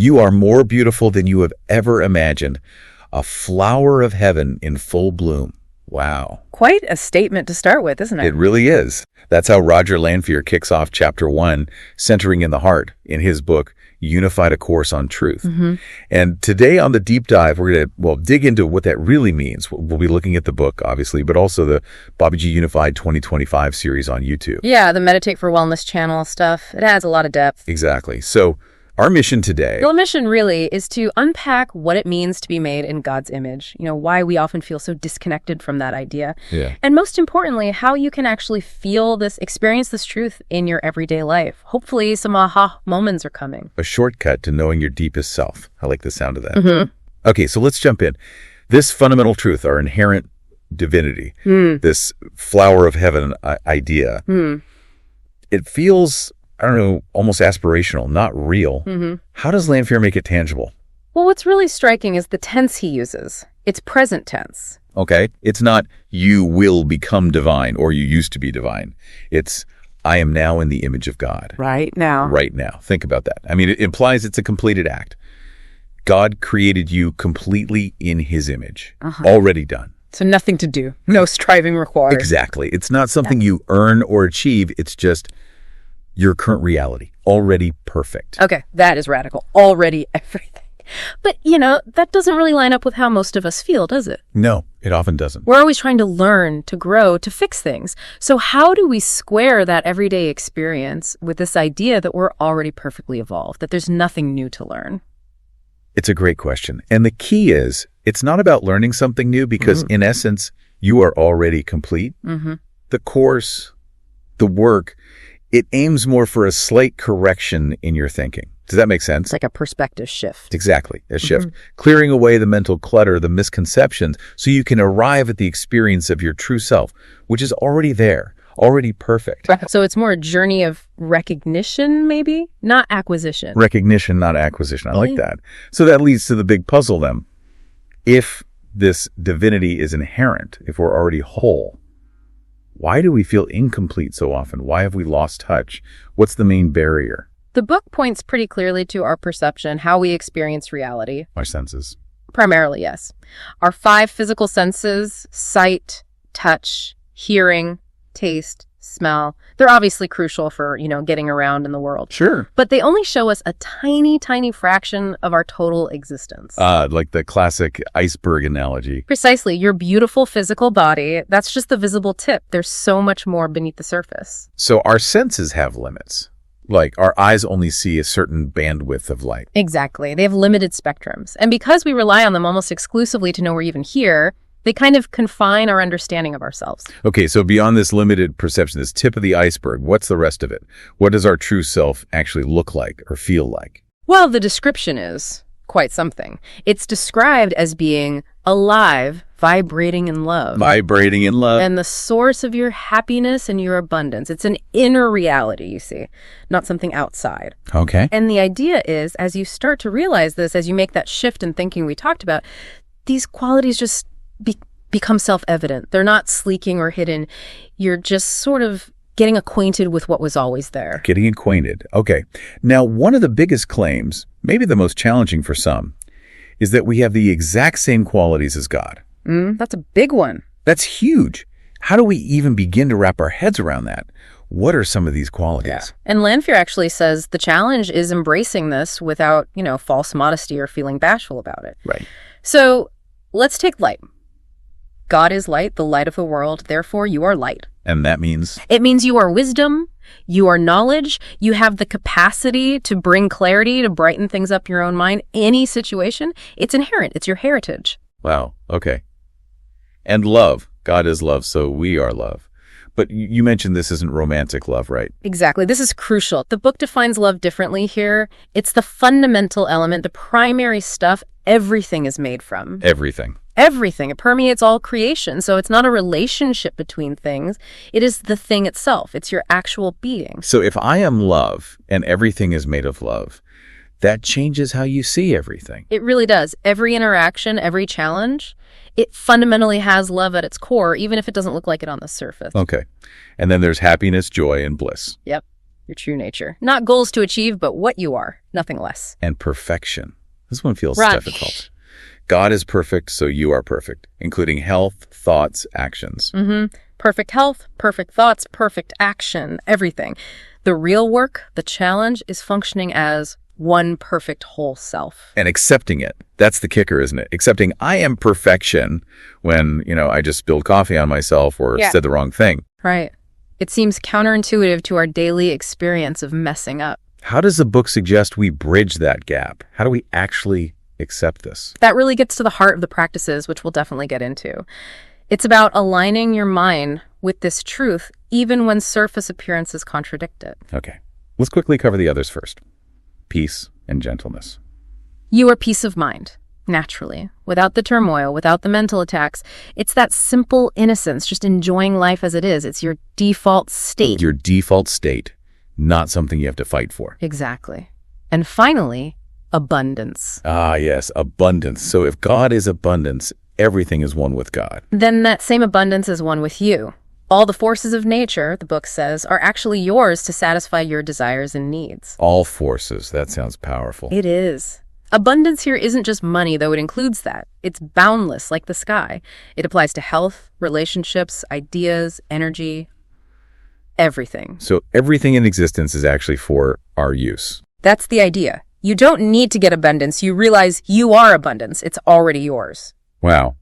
You are more beautiful than you have ever imagined. A flower of heaven in full bloom. Wow. Quite a statement to start with, isn't it? It really is. That's how Roger Lanphear kicks off Chapter 1, Centering in the Heart, in his book, Unified, A Course on Truth. And today on the deep dive, we're going to, dig into what that really means. We'll be looking at the book, obviously, but also the Babaji Unified 2025 series on YouTube. Yeah, the Meditate for Wellness channel stuff. It adds a lot of depth. Exactly. So our mission today... Your mission really is to unpack what it means to be made in God's image, why we often feel so disconnected from that idea. Yeah. And most importantly, how you can actually experience this truth in your everyday life. Hopefully some aha moments are coming. A shortcut to knowing your deepest self. I like the sound of that. Okay, so let's jump in. This fundamental truth, our inherent divinity, this flower of heaven idea, it feels... I don't know, almost aspirational, not real. How does Lanphear make it tangible? Well, what's really striking is the tense he uses. It's present tense. Okay. It's not you will become divine or you used to be divine. It's I am now in the image of God. Right now. Right now. Think about that. I mean, it implies it's a completed act. God created you completely in his image. Already done. So nothing to do. No striving required. Exactly. It's not something you earn or achieve. It's just your current reality, already perfect. Okay, that is radical. Already everything. But, that doesn't really line up with how most of us feel, does it? No, it often doesn't. We're always trying to learn, to grow, to fix things. So how do we square that everyday experience with this idea that we're already perfectly evolved, that there's nothing new to learn? It's a great question. And the key is, it's not about learning something new because in essence, you are already complete. The course, the work, it aims more for a slight correction in your thinking. Does that make sense? It's like a perspective shift. Exactly, a shift. Clearing away the mental clutter, the misconceptions, so you can arrive at the experience of your true self, which is already there, already perfect. So it's more a journey of recognition, maybe? Not acquisition. Recognition, not acquisition. I like that. So that leads to the big puzzle then. If this divinity is inherent, if we're already whole, why do we feel incomplete so often? Why have we lost touch? What's the main barrier? The book points pretty clearly to our perception, how we experience reality. Our senses. Primarily, yes. Our 5 physical senses, sight, touch, hearing, taste, smell. They're obviously crucial for, getting around in the world. Sure. But they only show us a tiny, tiny fraction of our total existence. Like the classic iceberg analogy. Precisely. Your beautiful physical body, that's just the visible tip. There's so much more beneath the surface. So our senses have limits. Like our eyes only see a certain bandwidth of light. Exactly. They have limited spectrums. And because we rely on them almost exclusively to know we're even here, they kind of confine our understanding of ourselves. Okay, so beyond this limited perception, this tip of the iceberg, what's the rest of it? What does our true self actually look like or feel like? Well, the description is quite something. It's described as being alive, vibrating in love. Vibrating in love. And the source of your happiness and your abundance. It's an inner reality, you see, not something outside. Okay. And the idea is, as you start to realize this, as you make that shift in thinking we talked about, these qualities just become self-evident. They're not sleeking or hidden. You're just sort of getting acquainted with what was always there. Getting acquainted. Okay. Now, one of the biggest claims, maybe the most challenging for some, is that we have the exact same qualities as God. That's a big one. That's huge. How do we even begin to wrap our heads around that? What are some of these qualities? Yeah. And Lanphear actually says the challenge is embracing this without, false modesty or feeling bashful about it. Right. So let's take light. God is light, the light of the world. Therefore, you are light. And that means? It means you are wisdom, you are knowledge, you have the capacity to bring clarity, to brighten things up your own mind. Any situation, it's inherent. It's your heritage. Wow. Okay. And love. God is love, so we are love. But you mentioned this isn't romantic love, right? Exactly. This is crucial. The book defines love differently here. It's the fundamental element, the primary stuff everything is made from. Everything. Everything. It permeates all creation. So it's not a relationship between things. It is the thing itself. It's your actual being. So if I am love and everything is made of love, that changes how you see everything. It really does. Every interaction, every challenge, it fundamentally has love at its core, even if it doesn't look like it on the surface. Okay. And then there's happiness, joy, and bliss. Yep. your true nature. Not goals to achieve, but what you are, nothing less. And perfection. This one feels Right. difficult. God is perfect, so you are perfect, including health, thoughts, actions. Perfect health, perfect thoughts, perfect action, everything. The real work, the challenge, is functioning as one perfect whole self. And accepting it. That's the kicker, isn't it? Accepting I am perfection when, I just spilled coffee on myself or said the wrong thing. Right. It seems counterintuitive to our daily experience of messing up. How does the book suggest we bridge that gap? How do we actually accept this? That really gets to the heart of the practices, which we'll definitely get into. It's about aligning your mind with this truth, even when surface appearances contradict it. Okay. Let's quickly cover the others first. Peace and gentleness. Your peace of mind, naturally, without the turmoil, without the mental attacks. It's that simple innocence, just enjoying life as it is. It's your default state. Your default state, not something you have to fight for. Exactly. And finally, abundance. Ah, yes, abundance. So if God is abundance, everything is one with God. Then that same abundance is one with you. All the forces of nature, the book says, are actually yours to satisfy your desires and needs. All forces. That sounds powerful. It is. Abundance here isn't just money, though it includes that. It's boundless, like the sky. It applies to health, relationships, ideas, energy, everything. So everything in existence is actually for our use. That's the idea. You don't need to get abundance. You realize you are abundance. It's already yours. Wow.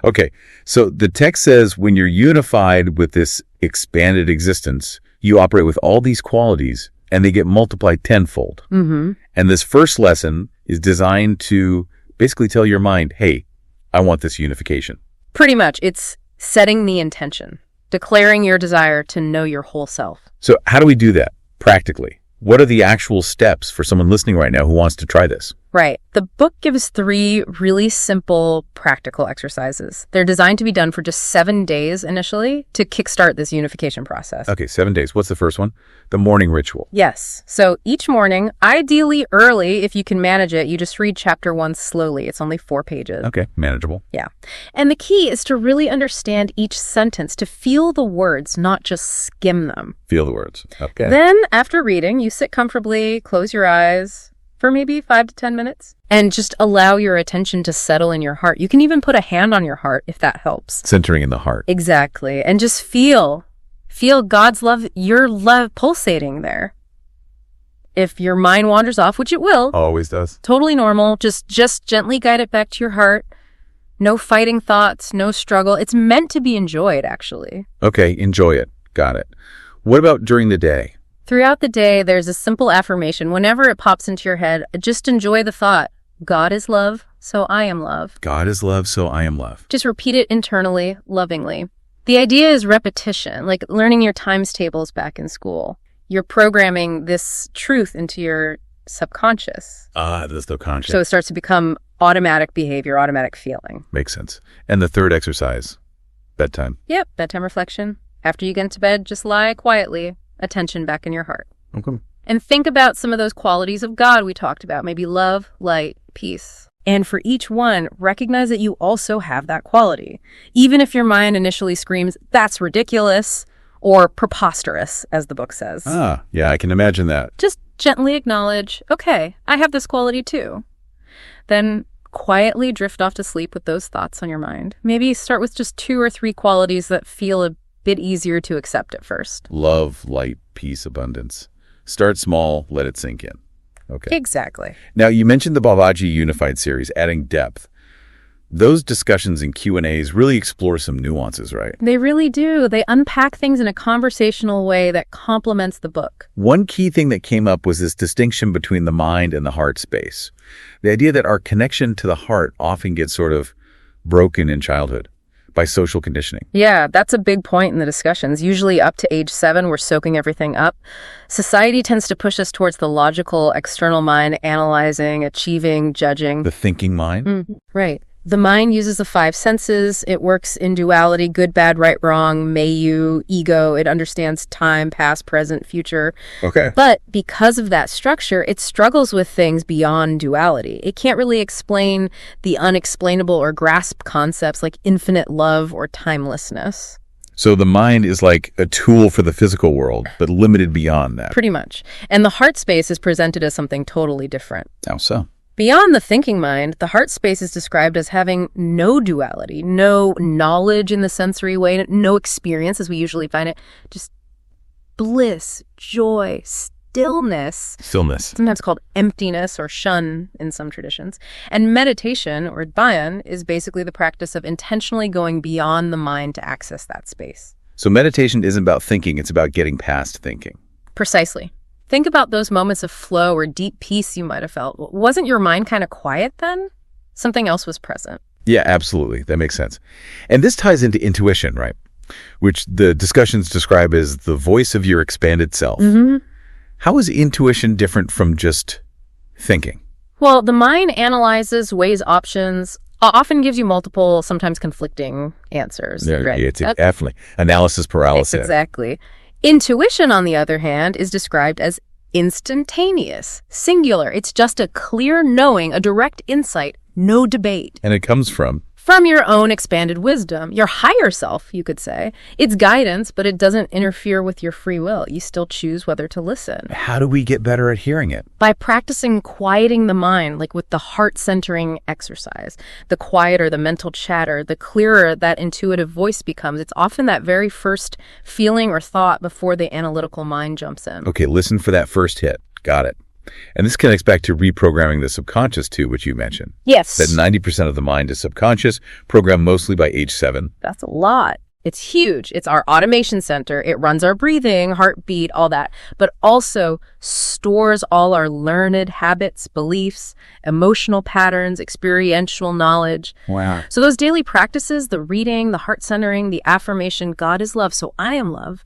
Okay, so the text says when you're unified with this expanded existence, you operate with all these qualities and they get multiplied tenfold. And this first lesson is designed to basically tell your mind, hey, I want this unification. Pretty much. It's setting the intention, declaring your desire to know your whole self. So how do we do that practically? What are the actual steps for someone listening right now who wants to try this? Right. The book gives 3 really simple, practical exercises. They're designed to be done for just 7 days initially to kickstart this unification process. Okay, 7 days. What's the first one? The morning ritual. Yes. So each morning, ideally early, if you can manage it, you just read chapter 1 slowly. It's only 4 pages. Okay, manageable. Yeah. And the key is to really understand each sentence, to feel the words, not just skim them. Feel the words. Okay. Then, after reading, you sit comfortably, close your eyes for maybe 5 to 10 minutes, and just allow your attention to settle in your heart. You can even put a hand on your heart if that helps. Centering in the heart. Exactly. And just feel God's love, your love pulsating there. If your mind wanders off, which it will. Always does. Totally normal. Just gently guide it back to your heart. No fighting thoughts, no struggle. It's meant to be enjoyed, actually. Okay, enjoy it. Got it. What about during the day? Throughout the day, there's a simple affirmation. Whenever it pops into your head, just enjoy the thought. God is love, so I am love. God is love, so I am love. Just repeat it internally, lovingly. The idea is repetition, like learning your times tables back in school. You're programming this truth into your subconscious. The subconscious. So it starts to become automatic behavior, automatic feeling. Makes sense. And the third exercise, bedtime. Yep, bedtime reflection. After you get into bed, just lie quietly, attention back in your heart. Okay. And think about some of those qualities of God we talked about, maybe love, light, peace. And for each one, recognize that you also have that quality. Even if your mind initially screams, that's ridiculous, or preposterous, as the book says. Yeah, I can imagine that. Just gently acknowledge, okay, I have this quality too. Then quietly drift off to sleep with those thoughts on your mind. Maybe start with just 2 or 3 qualities that feel a bit easier to accept at first. Love, light, peace, abundance. Start small, let it sink in. Okay. Exactly. Now, you mentioned the Babaji Unified series, adding depth. Those discussions and Q&As really explore some nuances, right? They really do. They unpack things in a conversational way that complements the book. One key thing that came up was this distinction between the mind and the heart space. The idea that our connection to the heart often gets sort of broken in childhood by social conditioning. Yeah, that's a big point in the discussions. Usually up to age 7, we're soaking everything up. Society tends to push us towards the logical, external mind, analyzing, achieving, judging. The thinking mind? Right. The mind uses the 5 senses. It works in duality, good, bad, right, wrong, may you, ego. It understands time, past, present, future. Okay. But because of that structure, it struggles with things beyond duality. It can't really explain the unexplainable or grasp concepts like infinite love or timelessness. So the mind is like a tool for the physical world, but limited beyond that. Pretty much. And the heart space is presented as something totally different. How so? Beyond the thinking mind, the heart space is described as having no duality, no knowledge in the sensory way, no experience as we usually find it, just bliss, joy, stillness. Stillness. Sometimes called emptiness or shun in some traditions. And meditation, or dhyan, is basically the practice of intentionally going beyond the mind to access that space. So meditation isn't about thinking, it's about getting past thinking. Precisely. Think about those moments of flow or deep peace you might have felt. Wasn't your mind kind of quiet then? Something else was present. Yeah, absolutely. That makes sense. And this ties into intuition, right? Which the discussions describe as the voice of your expanded self. Mm-hmm. How is intuition different from just thinking? Well, the mind analyzes, weighs options, often gives you multiple, sometimes conflicting answers. Yeah, right? it's definitely analysis paralysis. Exactly. Intuition, on the other hand, is described as instantaneous, singular. It's just a clear knowing, a direct insight, no debate. And it comes from your own expanded wisdom, your higher self, you could say. It's guidance, but it doesn't interfere with your free will. You still choose whether to listen. How do we get better at hearing it? By practicing quieting the mind, like with the heart-centering exercise. The quieter the mental chatter, the clearer that intuitive voice becomes. It's often that very first feeling or thought before the analytical mind jumps in. Okay, listen for that first hit. Got it. And this connects back to reprogramming the subconscious too, which you mentioned. Yes. That 90% of the mind is subconscious, programmed mostly by age 7. That's a lot. It's huge. It's our automation center. It runs our breathing, heartbeat, all that, but also stores all our learned habits, beliefs, emotional patterns, experiential knowledge. Wow. So those daily practices, the reading, the heart centering, the affirmation, God is love, so I am love,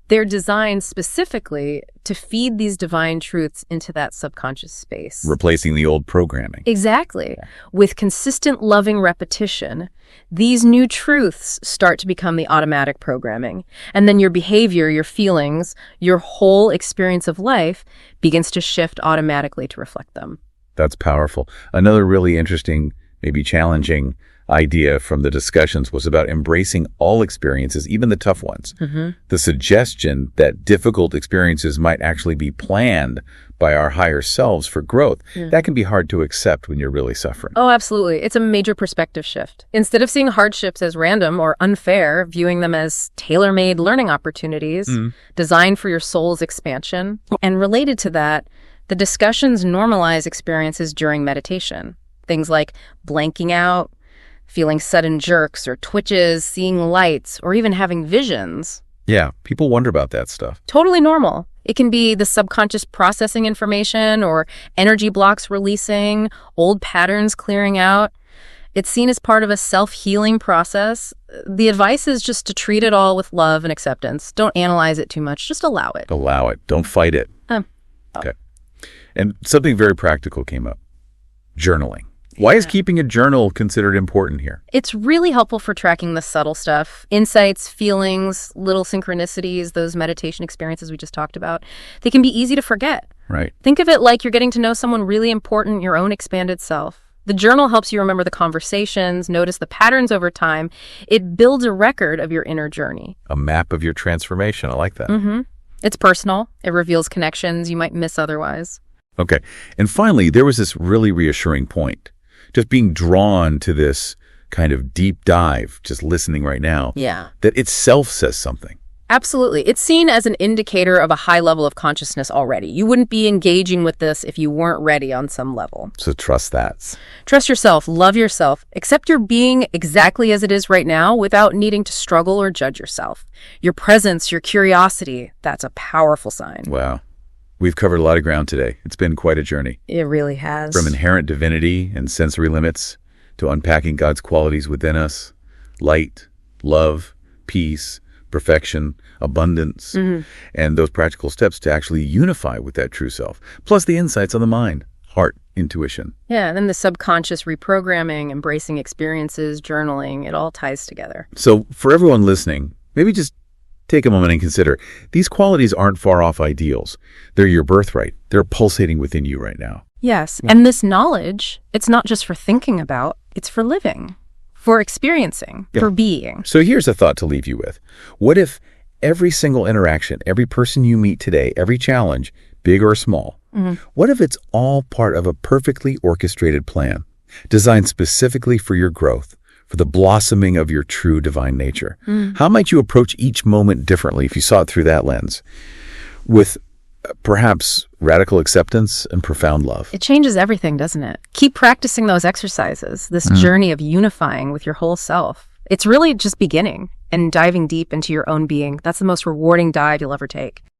they're designed specifically to feed these divine truths into that subconscious space. Replacing the old programming. Exactly. With consistent loving repetition, these new truths start to become the automatic programming. And then your behavior, your feelings, your whole experience of life begins to shift automatically to reflect them. That's powerful. Another really interesting, maybe challenging idea from the discussions was about embracing all experiences, even the tough ones. Mm-hmm. The suggestion that difficult experiences might actually be planned by our higher selves for growth. That can be hard to accept when you're really suffering. Oh, absolutely. It's a major perspective shift. Instead of seeing hardships as random or unfair, viewing them as tailor-made learning opportunities designed for your soul's expansion. And related to that, the discussions normalize experiences during meditation. Things like blanking out, feeling sudden jerks or twitches, seeing lights, or even having visions. Yeah, people wonder about that stuff. Totally normal. It can be the subconscious processing information or energy blocks releasing, old patterns clearing out. It's seen as part of a self-healing process. The advice is just to treat it all with love and acceptance. Don't analyze it too much. Just allow it. Allow it. Don't fight it. Okay. And something very practical came up. Journaling. Why is keeping a journal considered important here? It's really helpful for tracking the subtle stuff, insights, feelings, little synchronicities, those meditation experiences we just talked about. They can be easy to forget. Right. Think of it like you're getting to know someone really important, your own expanded self. The journal helps you remember the conversations, notice the patterns over time. It builds a record of your inner journey. A map of your transformation. I like that. Mm-hmm. It's personal. It reveals connections you might miss otherwise. Okay. And finally, there was this really reassuring point. Just being drawn to this kind of deep dive, just listening right now, that itself says something. Absolutely. It's seen as an indicator of a high level of consciousness already. You wouldn't be engaging with this if you weren't ready on some level. So trust that. Trust yourself, love yourself, accept your being exactly as it is right now without needing to struggle or judge yourself. Your presence, your curiosity, that's a powerful sign. Wow. We've covered a lot of ground today. It's been quite a journey. It really has. From inherent divinity and sensory limits to unpacking God's qualities within us, light, love, peace, perfection, abundance, and those practical steps to actually unify with that true self, plus the insights on the mind, heart, intuition. Yeah, and then the subconscious reprogramming, embracing experiences, journaling, it all ties together. So for everyone listening, maybe just take a moment and consider, these qualities aren't far off ideals. They're your birthright. They're pulsating within you right now. Yes, and this knowledge, it's not just for thinking about, it's for living. for experiencing, for being. So here's a thought to leave you with. What if every single interaction, every person you meet today, every challenge, big or small, what if it's all part of a perfectly orchestrated plan, designed specifically for your growth, for the blossoming of your true divine nature? How might you approach each moment differently if you saw it through that lens? With perhaps radical acceptance and profound love. It changes everything, doesn't it? Keep practicing those exercises, this journey of unifying with your whole self. It's really just beginning and diving deep into your own being. That's the most rewarding dive you'll ever take.